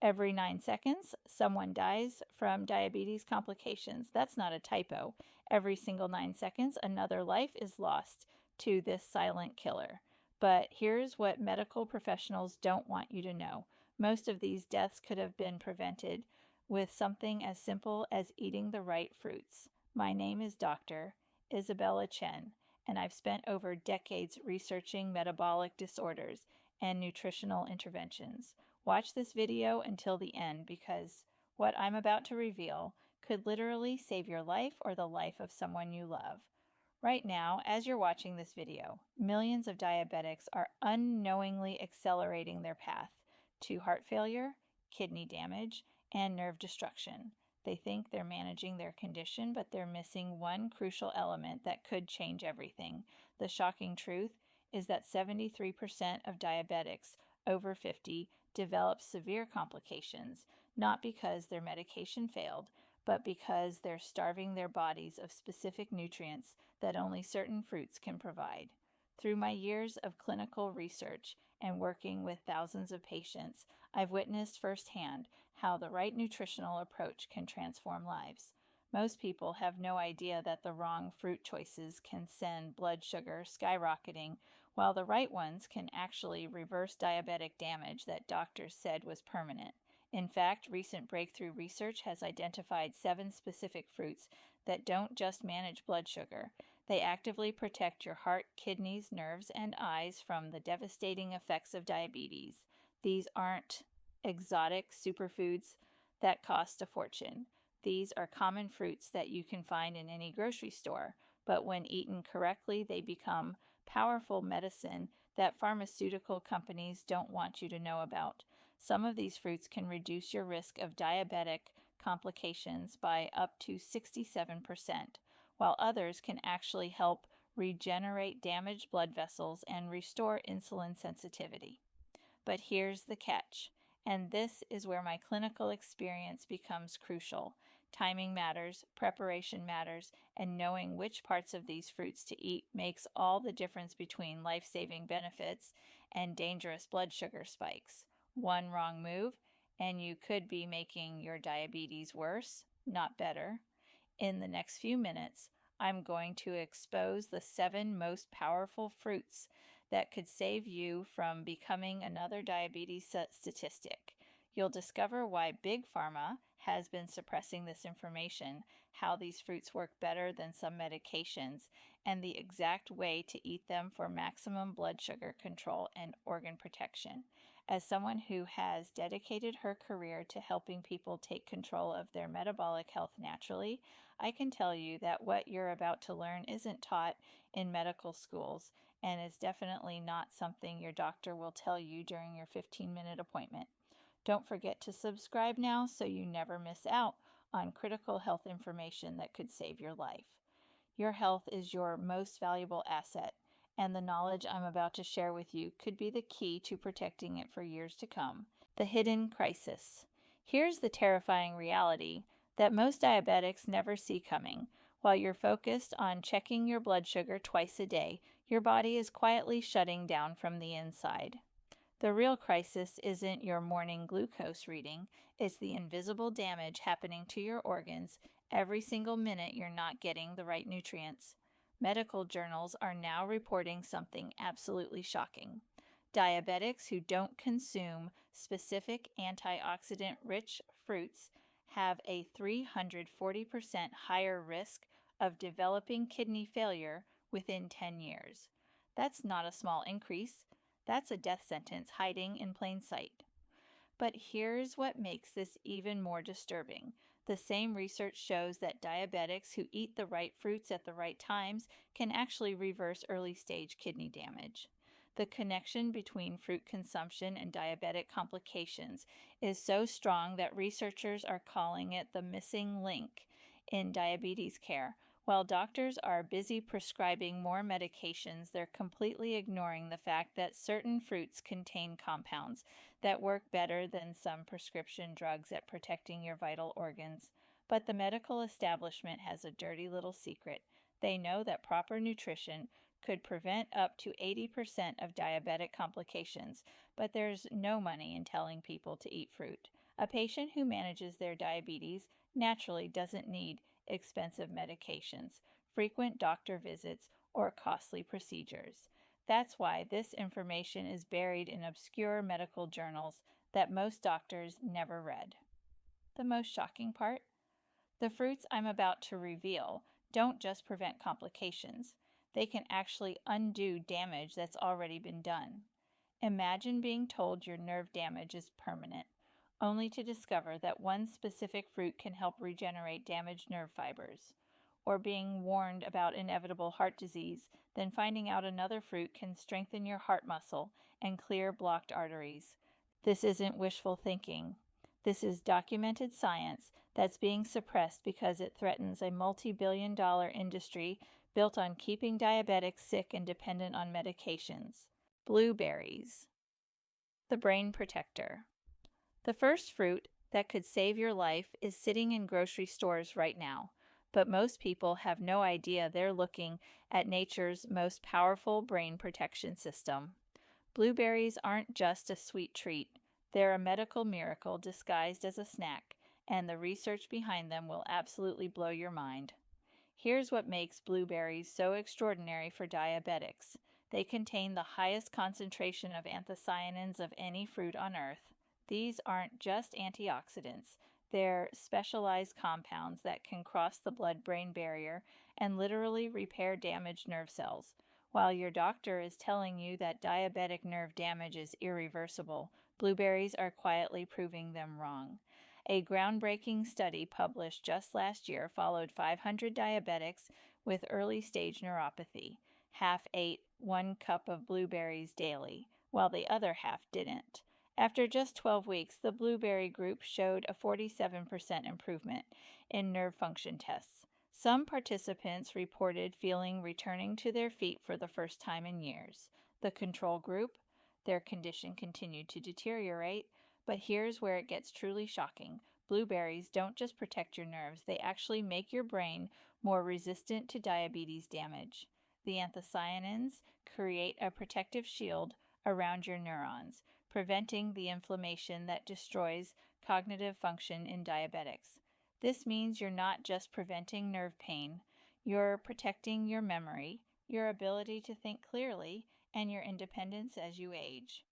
Every 9 seconds, someone dies from diabetes complications. That's not a typo. Every single 9 seconds, another life is lost to this silent killer. But here's what medical professionals don't want you to know. Most of these deaths could have been prevented with something as simple as eating the right fruits. My name is Dr. Isabella Chen, and I've spent over decades researching metabolic disorders and nutritional interventions. Watch this video until the end because what I'm about to reveal could literally save your life or the life of someone you love. Right now, as you're watching this video, millions of diabetics are unknowingly accelerating their path to heart failure, kidney damage, and nerve destruction. They think they're managing their condition, but they're missing one crucial element that could change everything. The shocking truth is that 73% of diabetics over 50 develop severe complications, not because their medication failed, but because they're starving their bodies of specific nutrients that only certain fruits can provide. Through my years of clinical research and working with thousands of patients, I've witnessed firsthand how the right nutritional approach can transform lives. Most people have no idea that the wrong fruit choices can send blood sugar skyrocketing, while the right ones can actually reverse diabetic damage that doctors said was permanent. In fact, recent breakthrough research has identified 7 specific fruits that don't just manage blood sugar. They actively protect your heart, kidneys, nerves, and eyes from the devastating effects of diabetes. These aren't exotic superfoods that cost a fortune. These are common fruits that you can find in any grocery store, but when eaten correctly, they become powerful medicine that pharmaceutical companies don't want you to know about. Some of these fruits can reduce your risk of diabetic complications by up to 67%, while others can actually help regenerate damaged blood vessels and restore insulin sensitivity. But here's the catch, and this is where my clinical experience becomes crucial. Timing matters, preparation matters, and knowing which parts of these fruits to eat makes all the difference between life-saving benefits and dangerous blood sugar spikes. One wrong move, and you could be making your diabetes worse, not better. In the next few minutes, I'm going to expose the 7 most powerful fruits that could save you from becoming another diabetes statistic. You'll discover why Big Pharma has been suppressing this information, how these fruits work better than some medications, and the exact way to eat them for maximum blood sugar control and organ protection. As someone who has dedicated her career to helping people take control of their metabolic health naturally, I can tell you that what you're about to learn isn't taught in medical schools and is definitely not something your doctor will tell you during your 15-minute appointment. Don't forget to subscribe now so you never miss out on critical health information that could save your life. Your health is your most valuable asset, and the knowledge I'm about to share with you could be the key to protecting it for years to come. The hidden crisis. Here's the terrifying reality that most diabetics never see coming. While you're focused on checking your blood sugar twice a day, your body is quietly shutting down from the inside. The real crisis isn't your morning glucose reading, it's the invisible damage happening to your organs every single minute you're not getting the right nutrients. Medical journals are now reporting something absolutely shocking. Diabetics who don't consume specific antioxidant-rich fruits have a 340% higher risk of developing kidney failure within 10 years. That's not a small increase. That's a death sentence hiding in plain sight. But here's what makes this even more disturbing. The same research shows that diabetics who eat the right fruits at the right times can actually reverse early-stage kidney damage. The connection between fruit consumption and diabetic complications is so strong that researchers are calling it the missing link in diabetes care. While doctors are busy prescribing more medications, they're completely ignoring the fact that certain fruits contain compounds that work better than some prescription drugs at protecting your vital organs. But the medical establishment has a dirty little secret. They know that proper nutrition could prevent up to 80% of diabetic complications, but there's no money in telling people to eat fruit. A patient who manages their diabetes naturally doesn't need expensive medications, frequent doctor visits, or costly procedures. That's why this information is buried in obscure medical journals that most doctors never read. The most shocking part? The fruits I'm about to reveal don't just prevent complications, they can actually undo damage that's already been done. Imagine being told your nerve damage is permanent, only to discover that one specific fruit can help regenerate damaged nerve fibers. Or being warned about inevitable heart disease, then finding out another fruit can strengthen your heart muscle and clear blocked arteries. This isn't wishful thinking. This is documented science that's being suppressed because it threatens a multi-billion-dollar industry built on keeping diabetics sick and dependent on medications. Blueberries. The brain protector. The first fruit that could save your life is sitting in grocery stores right now, but most people have no idea they're looking at nature's most powerful brain protection system. Blueberries aren't just a sweet treat. They're a medical miracle disguised as a snack, and the research behind them will absolutely blow your mind. Here's what makes blueberries so extraordinary for diabetics. They contain the highest concentration of anthocyanins of any fruit on earth. These aren't just antioxidants. They're specialized compounds that can cross the blood-brain barrier and literally repair damaged nerve cells. While your doctor is telling you that diabetic nerve damage is irreversible, blueberries are quietly proving them wrong. A groundbreaking study published just last year followed 500 diabetics with early-stage neuropathy. Half ate 1 cup of blueberries daily, while the other half didn't. After just 12 weeks, the blueberry group showed a 47% improvement in nerve function tests. Some participants reported feeling returning to their feet for the first time in years. The control group, their condition continued to deteriorate, but here's where it gets truly shocking. Blueberries don't just protect your nerves, they actually make your brain more resistant to diabetes damage. The anthocyanins create a protective shield around your neurons, preventing the inflammation that destroys cognitive function in diabetics. This means you're not just preventing nerve pain, you're protecting your memory, your ability to think clearly, and your independence as you age.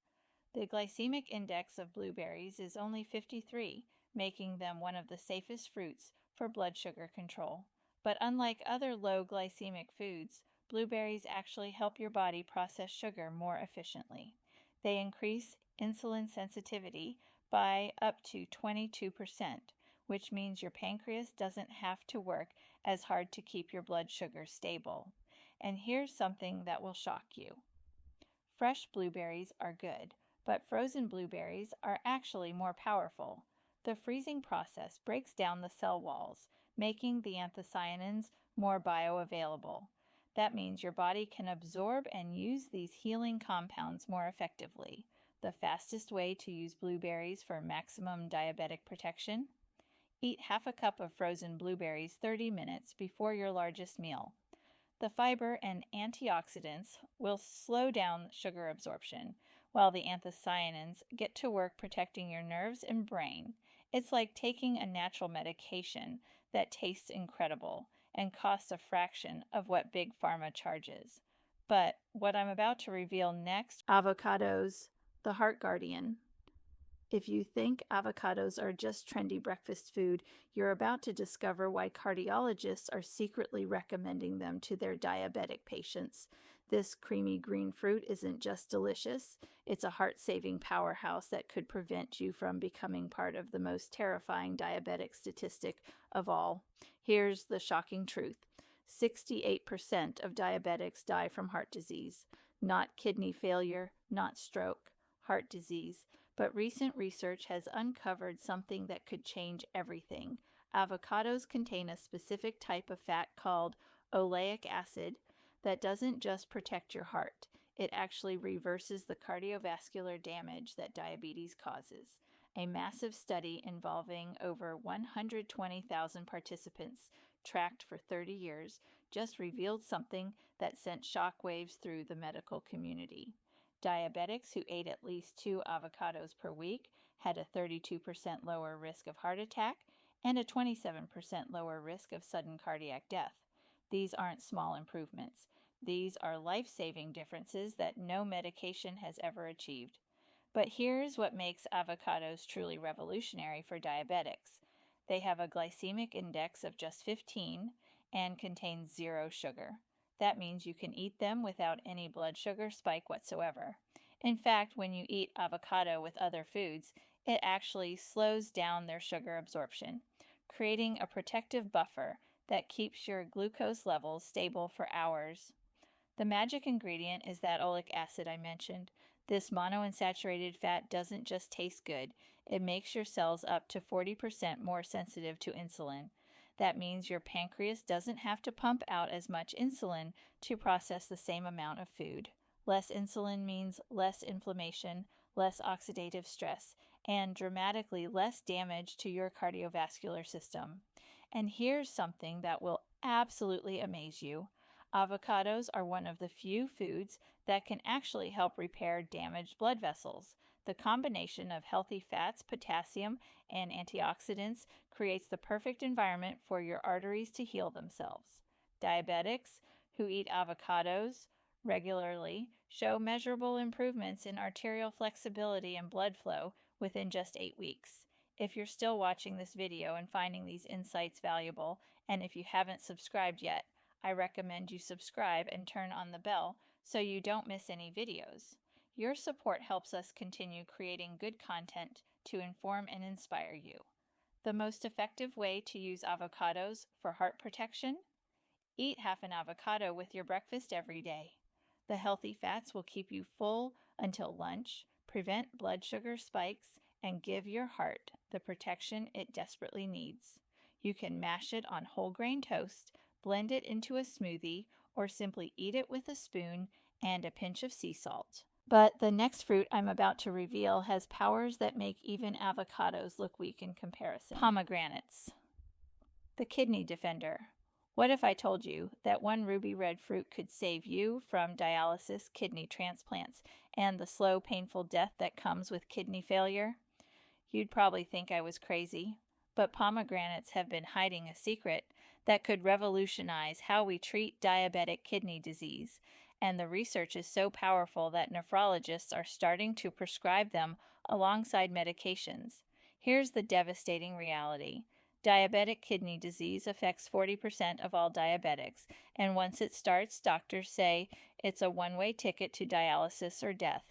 The glycemic index of blueberries is only 53, making them one of the safest fruits for blood sugar control. But unlike other low glycemic foods, blueberries actually help your body process sugar more efficiently. They increase insulin sensitivity by up to 22%, which means your pancreas doesn't have to work as hard to keep your blood sugar stable. And here's something that will shock you. Fresh blueberries are good, but frozen blueberries are actually more powerful. The freezing process breaks down the cell walls, making the anthocyanins more bioavailable. That means your body can absorb and use these healing compounds more effectively. The fastest way to use blueberries for maximum diabetic protection? Eat half a cup of frozen blueberries 30 minutes before your largest meal. The fiber and antioxidants will slow down sugar absorption, while the anthocyanins get to work protecting your nerves and brain. It's like taking a natural medication that tastes incredible and costs a fraction of what Big Pharma charges. But what I'm about to reveal next, avocados, the heart guardian. If you think avocados are just trendy breakfast food, you're about to discover why cardiologists are secretly recommending them to their diabetic patients. This creamy green fruit isn't just delicious, it's a heart-saving powerhouse that could prevent you from becoming part of the most terrifying diabetic statistic of all. Here's the shocking truth. 68% of diabetics die from heart disease. Not kidney failure, not stroke, heart disease. But recent research has uncovered something that could change everything. Avocados contain a specific type of fat called oleic acid that doesn't just protect your heart. It actually reverses the cardiovascular damage that diabetes causes. A massive study involving over 120,000 participants tracked for 30 years just revealed something that sent shockwaves through the medical community. Diabetics who ate at least 2 avocados per week had a 32% lower risk of heart attack and a 27% lower risk of sudden cardiac death. These aren't small improvements. These are life-saving differences that no medication has ever achieved. But here's what makes avocados truly revolutionary for diabetics. They have a glycemic index of just 15 and contain 0 sugar. That means you can eat them without any blood sugar spike whatsoever. In fact, when you eat avocado with other foods, it actually slows down their sugar absorption, creating a protective buffer that keeps your glucose levels stable for hours. The magic ingredient is that oleic acid I mentioned. This monounsaturated fat doesn't just taste good, it makes your cells up to 40% more sensitive to insulin. That means your pancreas doesn't have to pump out as much insulin to process the same amount of food. Less insulin means less inflammation, less oxidative stress, and dramatically less damage to your cardiovascular system. And here's something that will absolutely amaze you. Avocados are one of the few foods that can actually help repair damaged blood vessels. The combination of healthy fats, potassium, and antioxidants creates the perfect environment for your arteries to heal themselves. Diabetics who eat avocados regularly show measurable improvements in arterial flexibility and blood flow within just 8 weeks. If you're still watching this video and finding these insights valuable, and if you haven't subscribed yet, I recommend you subscribe and turn on the bell so you don't miss any videos. Your support helps us continue creating good content to inform and inspire you. The most effective way to use avocados for heart protection? Eat half an avocado with your breakfast every day. The healthy fats will keep you full until lunch, prevent blood sugar spikes, and give your heart the protection it desperately needs. You can mash it on whole grain toast, blend it into a smoothie, or simply eat it with a spoon and a pinch of sea salt. But the next fruit I'm about to reveal has powers that make even avocados look weak in comparison. Pomegranates. The kidney defender. What if I told you that one ruby red fruit could save you from dialysis, kidney transplants, and the slow, painful death that comes with kidney failure? You'd probably think I was crazy, but pomegranates have been hiding a secret that could revolutionize how we treat diabetic kidney disease, and the research is so powerful that nephrologists are starting to prescribe them alongside medications. Here's the devastating reality. Diabetic kidney disease affects 40% of all diabetics, and once it starts, doctors say it's a one-way ticket to dialysis or death.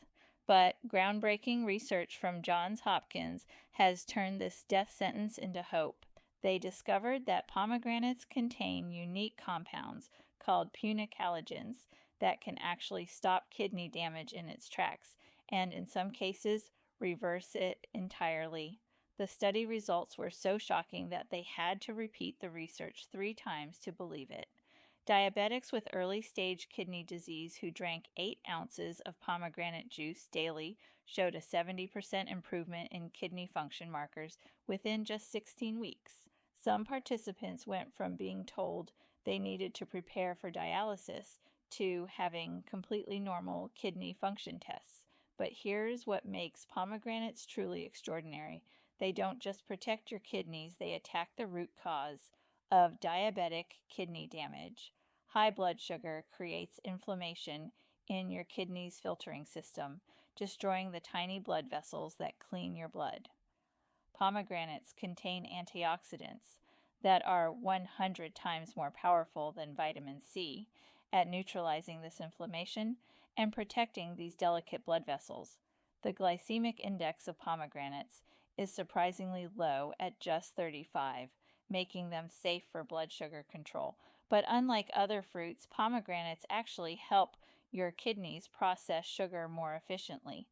But groundbreaking research from Johns Hopkins has turned this death sentence into hope. They discovered that pomegranates contain unique compounds called punicalagins that can actually stop kidney damage in its tracks, and in some cases, reverse it entirely. The study results were so shocking that they had to repeat the research 3 times to believe it. Diabetics with early-stage kidney disease who drank 8 ounces of pomegranate juice daily showed a 70% improvement in kidney function markers within just 16 weeks. Some participants went from being told they needed to prepare for dialysis to having completely normal kidney function tests. But here's what makes pomegranates truly extraordinary. They don't just protect your kidneys, they attack the root cause of diabetic kidney damage. High blood sugar creates inflammation in your kidney's filtering system, destroying the tiny blood vessels that clean your blood. Pomegranates contain antioxidants that are 100 times more powerful than vitamin C at neutralizing this inflammation and protecting these delicate blood vessels. The glycemic index of pomegranates is surprisingly low at just 35, making them safe for blood sugar control. But unlike other fruits, pomegranates actually help your kidneys process sugar more efficiently.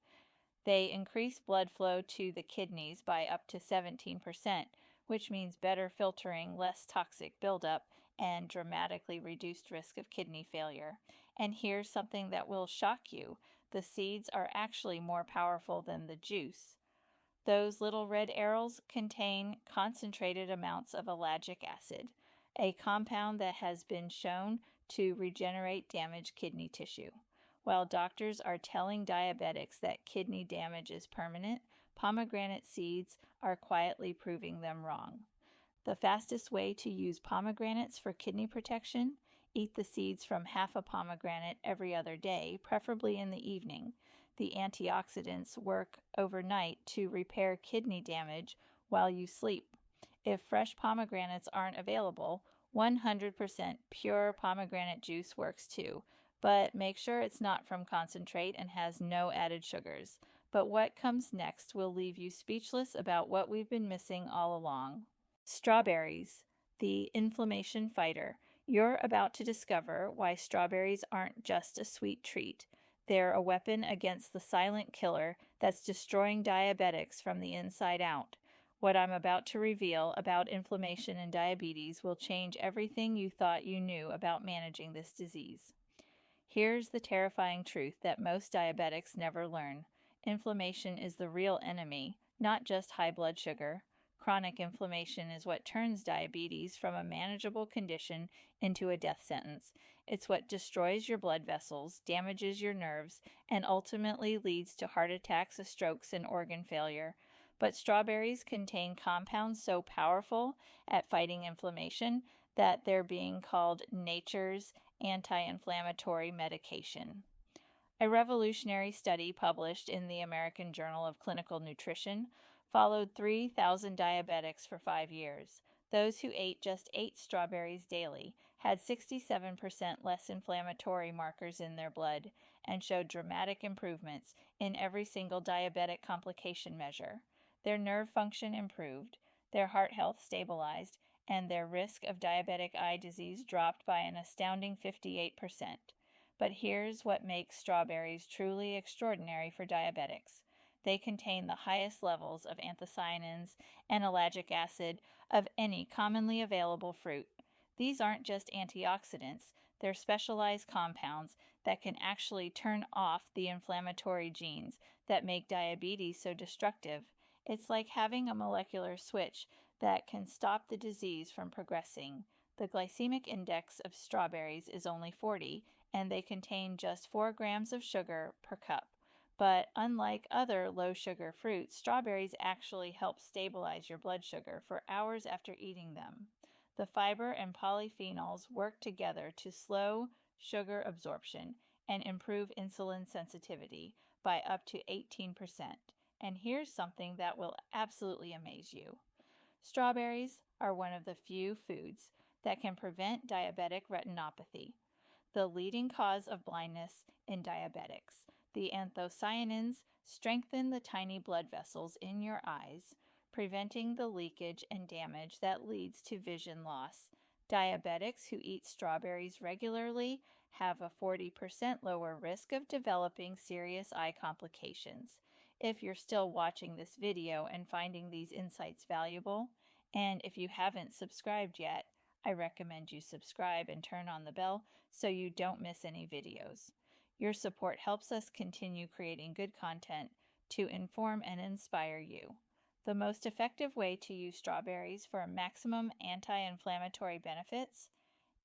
They increase blood flow to the kidneys by up to 17%, which means better filtering, less toxic buildup, and dramatically reduced risk of kidney failure. And here's something that will shock you. The seeds are actually more powerful than the juice. Those little red arrows contain concentrated amounts of ellagic acid, a compound that has been shown to regenerate damaged kidney tissue. While doctors are telling diabetics that kidney damage is permanent, pomegranate seeds are quietly proving them wrong. The fastest way to use pomegranates for kidney protection: eat the seeds from half a pomegranate every other day, preferably in the evening. The antioxidants work overnight to repair kidney damage while you sleep. If fresh pomegranates aren't available, 100% pure pomegranate juice works too, but make sure it's not from concentrate and has no added sugars. But what comes next will leave you speechless about what we've been missing all along. Strawberries, the inflammation fighter. You're about to discover why strawberries aren't just a sweet treat. They're a weapon against the silent killer that's destroying diabetics from the inside out. What I'm about to reveal about inflammation and diabetes will change everything you thought you knew about managing this disease. Here's the terrifying truth that most diabetics never learn. Inflammation is the real enemy, not just high blood sugar. Chronic inflammation is what turns diabetes from a manageable condition into a death sentence. It's what destroys your blood vessels, damages your nerves, and ultimately leads to heart attacks, strokes, and organ failure. But strawberries contain compounds so powerful at fighting inflammation that they're being called nature's anti-inflammatory medication. A revolutionary study published in the American Journal of Clinical Nutrition followed 3,000 diabetics for 5 years. Those who ate just 8 strawberries daily had 67% less inflammatory markers in their blood and showed dramatic improvements in every single diabetic complication measure. Their nerve function improved, their heart health stabilized, and their risk of diabetic eye disease dropped by an astounding 58%. But here's what makes strawberries truly extraordinary for diabetics. They contain the highest levels of anthocyanins and ellagic acid of any commonly available fruit. These aren't just antioxidants, they're specialized compounds that can actually turn off the inflammatory genes that make diabetes so destructive. It's like having a molecular switch that can stop the disease from progressing. The glycemic index of strawberries is only 40, and they contain just 4 grams of sugar per cup. But unlike other low-sugar fruits, strawberries actually help stabilize your blood sugar for hours after eating them. The fiber and polyphenols work together to slow sugar absorption and improve insulin sensitivity by up to 18%. And here's something that will absolutely amaze you. Strawberries are one of the few foods that can prevent diabetic retinopathy, the leading cause of blindness in diabetics. The anthocyanins strengthen the tiny blood vessels in your eyes, preventing the leakage and damage that leads to vision loss. Diabetics who eat strawberries regularly have a 40% lower risk of developing serious eye complications. If you're still watching this video and finding these insights valuable, and if you haven't subscribed yet, I recommend you subscribe and turn on the bell so you don't miss any videos. Your support helps us continue creating good content to inform and inspire you. The most effective way to use strawberries for maximum anti-inflammatory benefits: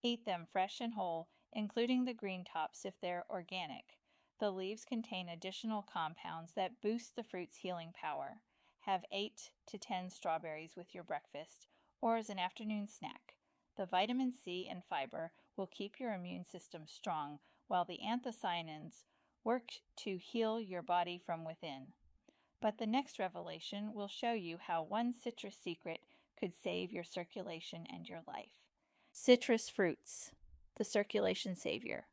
eat them fresh and whole, including the green tops if they're organic. The leaves contain additional compounds that boost the fruit's healing power. Have 8 to 10 strawberries with your breakfast or as an afternoon snack. The vitamin C and fiber will keep your immune system strong, while the anthocyanins work to heal your body from within. But the next revelation will show you how one citrus secret could save your circulation and your life. Citrus fruits, the circulation savior.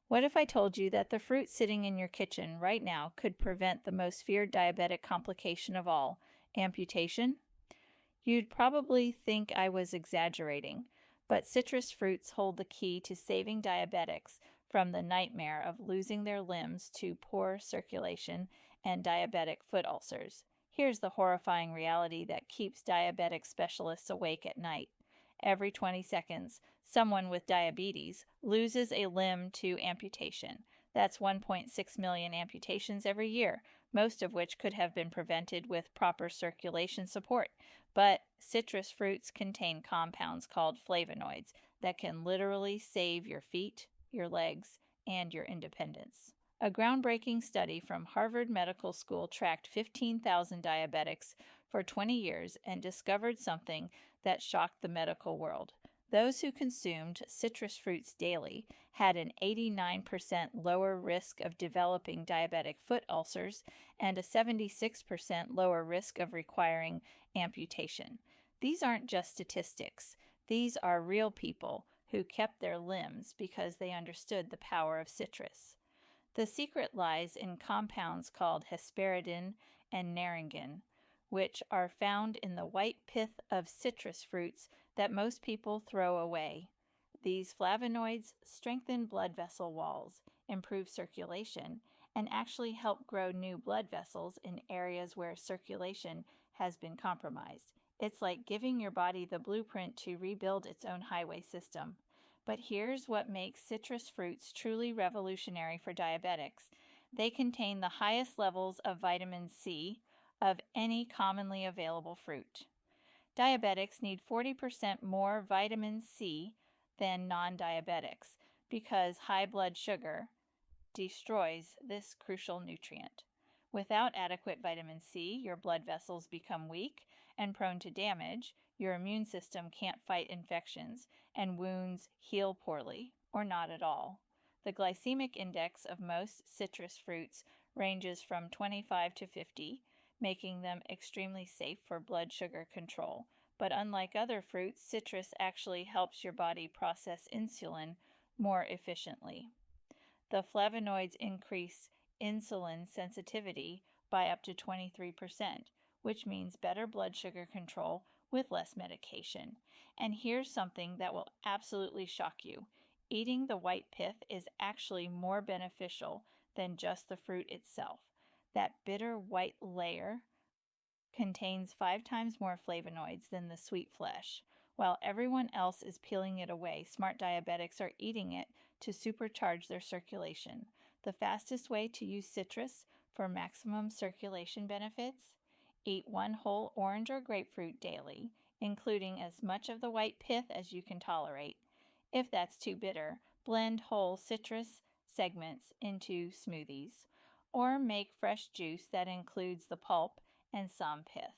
What if I told you that the fruit sitting in your kitchen right now could prevent the most feared diabetic complication of all, amputation? You'd probably think I was exaggerating, but citrus fruits hold the key to saving diabetics from the nightmare of losing their limbs to poor circulation and diabetic foot ulcers. Here's the horrifying reality that keeps diabetic specialists awake at night. Every 20 seconds, someone with diabetes loses a limb to amputation. That's 1.6 million amputations every year, most of which could have been prevented with proper circulation support. But citrus fruits contain compounds called flavonoids that can literally save your feet, your legs, and your independence. A groundbreaking study from Harvard Medical School tracked 15,000 diabetics for 20 years and discovered something that shocked the medical world. Those who consumed citrus fruits daily had an 89% lower risk of developing diabetic foot ulcers and a 76% lower risk of requiring amputation. These aren't just statistics. These are real people who kept their limbs because they understood the power of citrus. The secret lies in compounds called hesperidin and naringin, which are found in the white pith of citrus fruits that most people throw away. These flavonoids strengthen blood vessel walls, improve circulation, and actually help grow new blood vessels in areas where circulation has been compromised. It's like giving your body the blueprint to rebuild its own highway system. But here's what makes citrus fruits truly revolutionary for diabetics. They contain the highest levels of vitamin C of any commonly available fruit. Diabetics need 40% more vitamin C than non-diabetics because high blood sugar destroys this crucial nutrient. Without adequate vitamin C, your blood vessels become weak and prone to damage, your immune system can't fight infections, and wounds heal poorly, or not at all. The glycemic index of most citrus fruits ranges from 25 to 50, making them extremely safe for blood sugar control. But unlike other fruits, citrus actually helps your body process insulin more efficiently. The flavonoids increase insulin sensitivity by up to 23%, which means better blood sugar control with less medication. And here's something that will absolutely shock you. Eating the white pith is actually more beneficial than just the fruit itself. That bitter white layer contains 5 times more flavonoids than the sweet flesh. While everyone else is peeling it away, smart diabetics are eating it to supercharge their circulation. The fastest way to use citrus for maximum circulation benefits? Eat 1 whole orange or grapefruit daily, including as much of the white pith as you can tolerate. If that's too bitter, blend whole citrus segments into smoothies, or make fresh juice that includes the pulp and some pith.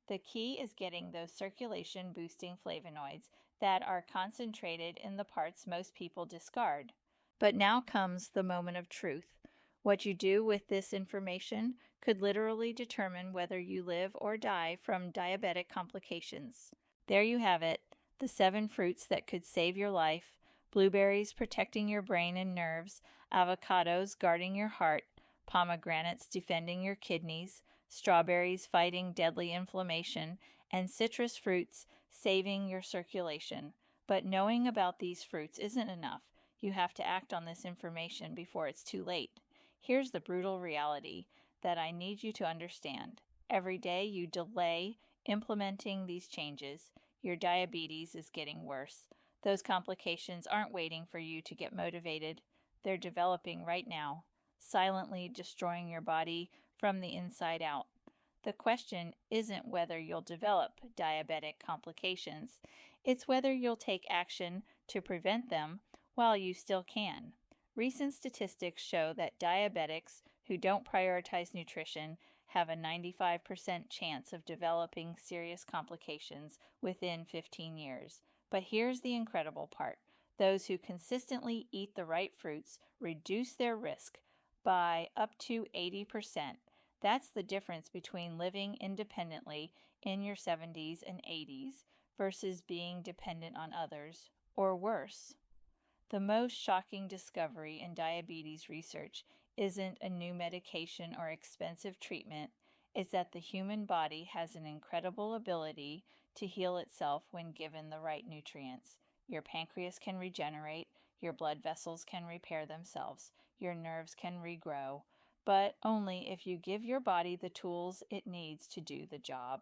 The key is getting those circulation-boosting flavonoids that are concentrated in the parts most people discard. But now comes the moment of truth. What you do with this information could literally determine whether you live or die from diabetic complications. There you have it, the 7 fruits that could save your life: blueberries protecting your brain and nerves, avocados guarding your heart, pomegranates defending your kidneys, strawberries fighting deadly inflammation, and citrus fruits saving your circulation. But knowing about these fruits isn't enough. You have to act on this information before it's too late. Here's the brutal reality that I need you to understand. Every day you delay implementing these changes, your diabetes is getting worse. Those complications aren't waiting for you to get motivated. They're developing right now, silently destroying your body from the inside out. The question isn't whether you'll develop diabetic complications. It's whether you'll take action to prevent them while you still can. Recent statistics show that diabetics who don't prioritize nutrition have a 95% chance of developing serious complications within 15 years. But here's the incredible part. Those who consistently eat the right fruits reduce their risk by up to 80%. That's the difference between living independently in your 70s and 80s versus being dependent on others, or worse. The most shocking discovery in diabetes research isn't a new medication or expensive treatment. It's that the human body has an incredible ability to heal itself when given the right nutrients. Your pancreas can regenerate, your blood vessels can repair themselves, your nerves can regrow, but only if you give your body the tools it needs to do the job.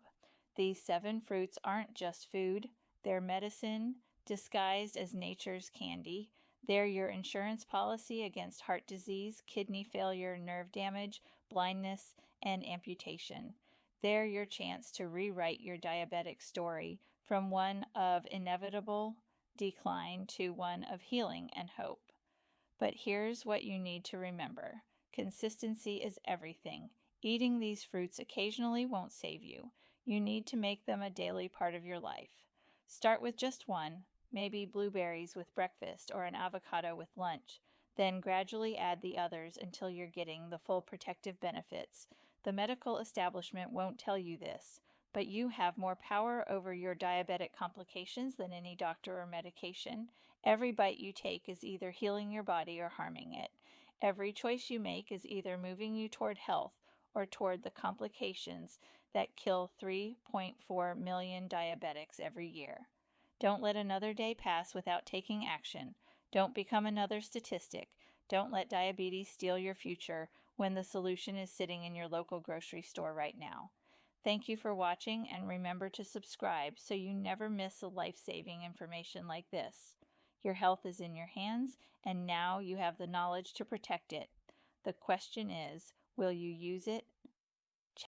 These 7 fruits aren't just food, they're medicine disguised as nature's candy. They're your insurance policy against heart disease, kidney failure, nerve damage, blindness, and amputation. They're your chance to rewrite your diabetic story from one of inevitable decline to one of healing and hope. But here's what you need to remember. Consistency is everything. Eating these fruits occasionally won't save you. You need to make them a daily part of your life. Start with just one, maybe blueberries with breakfast or an avocado with lunch. Then gradually add the others until you're getting the full protective benefits. The medical establishment won't tell you this, but you have more power over your diabetic complications than any doctor or medication. Every bite you take is either healing your body or harming it. Every choice you make is either moving you toward health or toward the complications that kill 3.4 million diabetics every year. Don't let another day pass without taking action. Don't become another statistic. Don't let diabetes steal your future when the solution is sitting in your local grocery store right now. Thank you for watching, and remember to subscribe so you never miss a life-saving information like this. Your health is in your hands, and now you have the knowledge to protect it. The question is, will you use it